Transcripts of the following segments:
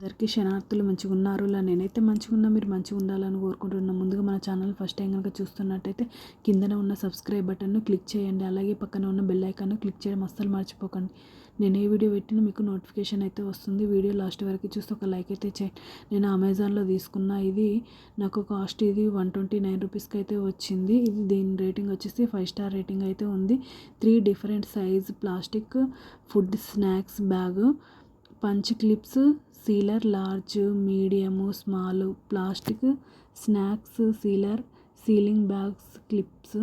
అందరికీ శనార్థులు మంచిగా ఉన్నారు. నేనైతే మంచిగా ఉన్నా, మీరు మంచిగా ఉండాలని కోరుకుంటున్నాను. ముందుగా మన ఛానల్ ఫస్ట్ టైం కనుక చూస్తున్నట్టయితే కిందన ఉన్న సబ్స్క్రైబ్ బటన్ను క్లిక్ చేయండి. అలాగే పక్కన ఉన్న బెల్ ఐకాన్ను క్లిక్ చేయడం అస్సలు మర్చిపోకండి. నేను ఏ వీడియో పెట్టినా మీకు నోటిఫికేషన్ అయితే వస్తుంది. వీడియో లాస్ట్ వరకు చూస్తే ఒక లైక్ అయితే చేయండి. నేను అమెజాన్లో తీసుకున్న, ఇది నాకు కాస్ట్ ఇది 129 రూపీస్కి అయితే వచ్చింది. ఇది దీని రేటింగ్ వచ్చేసి 5 స్టార్ రేటింగ్ అయితే ఉంది. 3 different size plastic food snacks bag, punch clips, sealer, large, medium, small, plastic snacks sealer, ceiling bags clips,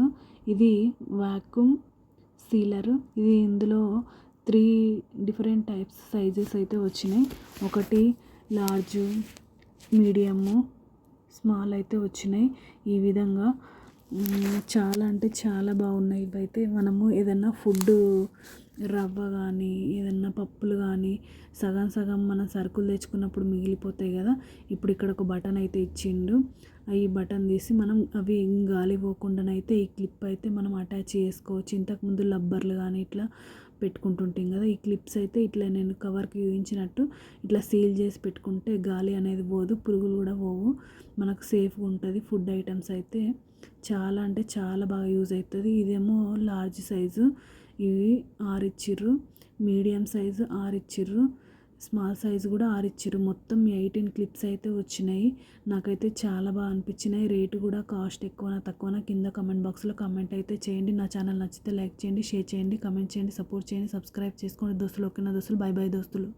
ఇది వాక్యూమ్ సీలర్. ఇది ఇందులో 3 డిఫరెంట్ టైప్స్ సైజెస్ అయితే వచ్చినాయి. ఒకటి లార్జ్, మీడియము, స్మాల్ అయితే వచ్చినాయి. ఈ విధంగా చాలా అంటే చాలా బాగున్నాయి. ఇవైతే మనము ఏదన్నా ఫుడ్ రవ్వ కానీ ఏదన్నా పప్పులు కానీ సగం సగం మన సరుకులు తెచ్చుకున్నప్పుడు మిగిలిపోతాయి కదా. ఇప్పుడు ఇక్కడ ఒక బటన్ అయితే ఇచ్చిండు. ఈ బటన్ తీసి మనం అవి గాలి పోకుండానైతే ఈ క్లిప్ అయితే మనం అటాచ్ చేసుకోవచ్చు. ఇంతకుముందు రబ్బర్లు కానీ ఇట్లా పెట్టుకుంటుంటాం కదా. ఈ క్లిప్స్ అయితే ఇట్లా నేను కవర్కి చూపించినట్టు ఇట్లా సీల్ చేసి పెట్టుకుంటే గాలి అనేది పోదు, పురుగులు కూడా పోవు, మనకు సేఫ్గా ఉంటుంది. ఫుడ్ ఐటమ్స్ అయితే చాలా అంటే చాలా బాగా యూజ్ అవుతుంది. ఇదేమో లార్జ్ సైజు, ఇవి 6 ఇచ్చిర్రు. మీడియం సైజు 6 ఇచ్చిర్రు. స్మాల్ సైజు కూడా 6 ఇచ్చిర్రు. మొత్తం 18 క్లిప్స్ అయితే వచ్చినాయి. నాకైతే చాలా బాగా అనిపించినాయి. రేటు కూడా కాస్ట్ ఎక్కువనా తక్కువనా కింద కమెంట్ బాక్స్లో కమెంట్ అయితే చేయండి. నా ఛానల్ నచ్చితే లైక్ చేయండి, షేర్ చేయండి, కమెంట్ చేయండి, సపోర్ట్ చేయండి, సబ్స్క్రైబ్ చేసుకోండి దోస్తులు. ఓకేనా దోస్తులు? బై బై దోస్తులు.